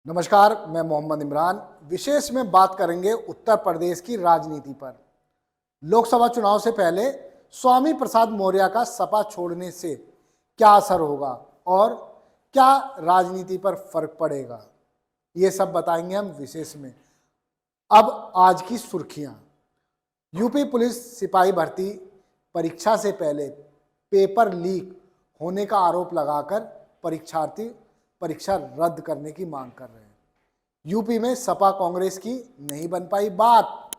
नमस्कार, मैं मोहम्मद इमरान। विशेष में बात करेंगे उत्तर प्रदेश की राजनीति पर। लोकसभा चुनाव से पहले स्वामी प्रसाद मौर्य का सपा छोड़ने से क्या असर होगा और क्या राजनीति पर फर्क पड़ेगा, ये सब बताएंगे हम विशेष में। अब आज की सुर्खियां। यूपी पुलिस सिपाही भर्ती परीक्षा से पहले पेपर लीक होने का आरोप लगाकर परीक्षार्थी परीक्षा रद्द करने की मांग कर रहे हैं। यूपी में सपा कांग्रेस की नहीं बन पाई बात।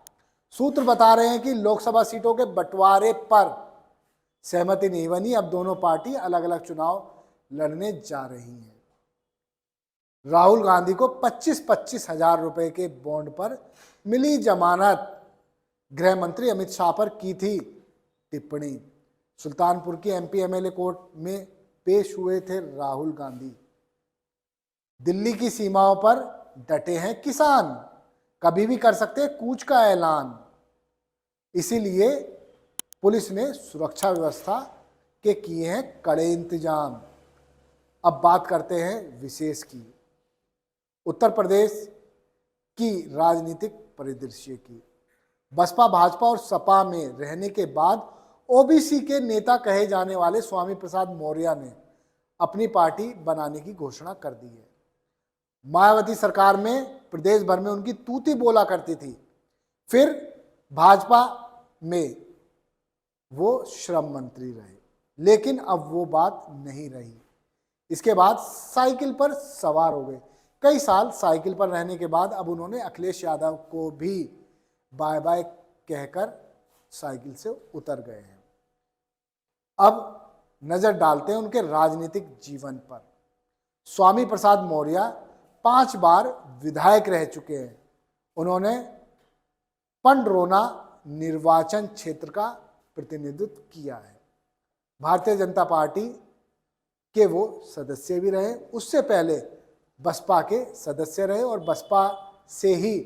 सूत्र बता रहे हैं कि लोकसभा सीटों के बंटवारे पर सहमति नहीं बनी। अब दोनों पार्टी अलग अलग चुनाव लड़ने जा रही हैं। राहुल गांधी को 25-25 हजार रुपए के बॉन्ड पर मिली जमानत। गृह मंत्री अमित शाह पर की थी टिप्पणी। सुल्तानपुर की एमपी एमएलए कोर्ट में पेश हुए थे राहुल गांधी। दिल्ली की सीमाओं पर डटे हैं किसान, कभी भी कर सकते हैं कूच का ऐलान। इसीलिए पुलिस ने सुरक्षा व्यवस्था के किए हैं कड़े इंतजाम। अब बात करते हैं विशेष की, उत्तर प्रदेश की राजनीतिक परिदृश्य की। बसपा, भाजपा और सपा में रहने के बाद ओबीसी के नेता कहे जाने वाले स्वामी प्रसाद मौर्य ने अपनी पार्टी बनाने की घोषणा कर दी है। मायावती सरकार में प्रदेश भर में उनकी तूती बोला करती थी। फिर भाजपा में वो श्रम मंत्री रहे, लेकिन अब वो बात नहीं रही। इसके बाद साइकिल पर सवार हो गए। कई साल साइकिल पर रहने के बाद अब उन्होंने अखिलेश यादव को भी बाय बाय कहकर साइकिल से उतर गए हैं। अब नजर डालते हैं उनके राजनीतिक जीवन पर। स्वामी प्रसाद मौर्य 5 बार विधायक रह चुके हैं। उन्होंने पंडरौना निर्वाचन क्षेत्र का प्रतिनिधित्व किया है। भारतीय जनता पार्टी के वो सदस्य भी रहे। उससे पहले बसपा के सदस्य रहे और बसपा से ही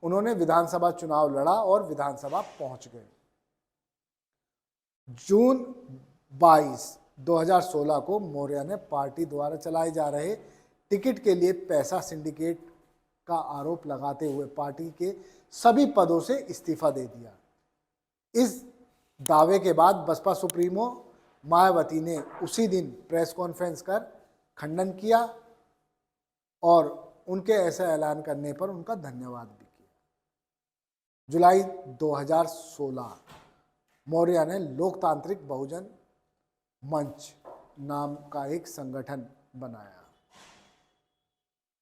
उन्होंने विधानसभा चुनाव लड़ा और विधानसभा पहुंच गए। जून 22, 2016 को मौर्य ने पार्टी द्वारा चलाए जा रहे टिकट के लिए पैसा सिंडिकेट का आरोप लगाते हुए पार्टी के सभी पदों से इस्तीफा दे दिया। इस दावे के बाद बसपा सुप्रीमो मायावती ने उसी दिन प्रेस कॉन्फ्रेंस कर खंडन किया और उनके ऐसा ऐलान करने पर उनका धन्यवाद भी किया। जुलाई 2016 मौर्य ने लोकतांत्रिक बहुजन मंच नाम का एक संगठन बनाया,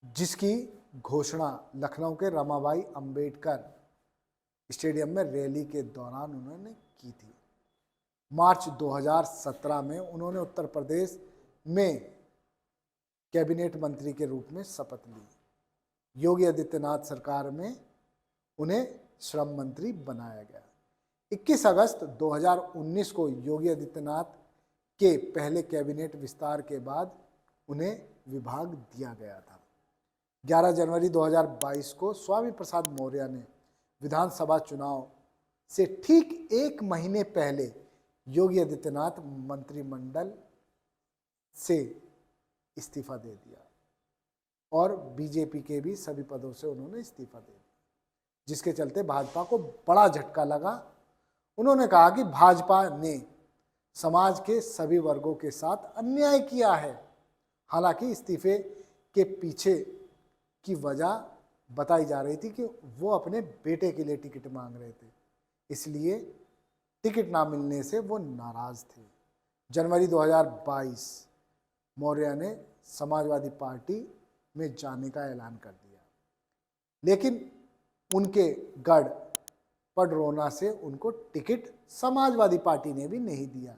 जिसकी घोषणा लखनऊ के रमाबाई अंबेडकर स्टेडियम में रैली के दौरान उन्होंने की थी। मार्च 2017 में उन्होंने उत्तर प्रदेश में कैबिनेट मंत्री के रूप में शपथ ली। योगी आदित्यनाथ सरकार में उन्हें श्रम मंत्री बनाया गया। 21 अगस्त 2019 को योगी आदित्यनाथ के पहले कैबिनेट विस्तार के बाद उन्हें विभाग दिया गया था। 11 जनवरी 2022 को स्वामी प्रसाद मौर्य ने विधानसभा चुनाव से ठीक 1 महीने पहले योगी आदित्यनाथ मंत्रिमंडल से इस्तीफा दे दिया और बीजेपी के भी सभी पदों से उन्होंने इस्तीफा दे दिया, जिसके चलते भाजपा को बड़ा झटका लगा। उन्होंने कहा कि भाजपा ने समाज के सभी वर्गों के साथ अन्याय किया है। हालांकि इस्तीफे के पीछे की वजह बताई जा रही थी कि वो अपने बेटे के लिए टिकट मांग रहे थे, इसलिए टिकट ना मिलने से वो नाराज थे। जनवरी 2022 मौर्य ने समाजवादी पार्टी में जाने का ऐलान कर दिया, लेकिन उनके गढ़ पंडरौना से उनको टिकट समाजवादी पार्टी ने भी नहीं दिया।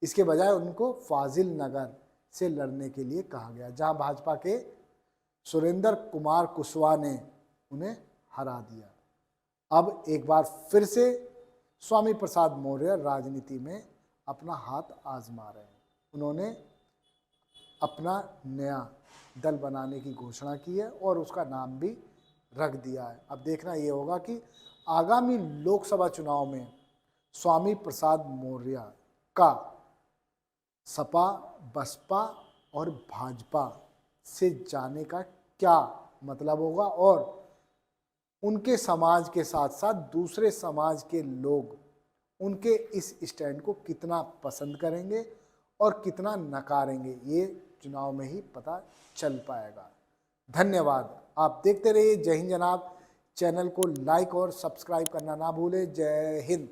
इसके बजाय उनको फाजिल नगर से लड़ने के लिए कहा गया, जहां भाजपा के सुरेंद्र कुमार कुशवाहा ने उन्हें हरा दिया। अब एक बार फिर से स्वामी प्रसाद मौर्य राजनीति में अपना हाथ आजमा रहे हैं। उन्होंने अपना नया दल बनाने की घोषणा की है और उसका नाम भी रख दिया है। अब देखना ये होगा कि आगामी लोकसभा चुनाव में स्वामी प्रसाद मौर्य का सपा, बसपा और भाजपा से जाने का क्या मतलब होगा और उनके समाज के साथ साथ दूसरे समाज के लोग उनके इस स्टैंड को कितना पसंद करेंगे और कितना नकारेंगे, ये चुनाव में ही पता चल पाएगा। धन्यवाद। आप देखते रहिए जय हिंद जनाब। चैनल को लाइक और सब्सक्राइब करना ना भूलें। जय हिंद।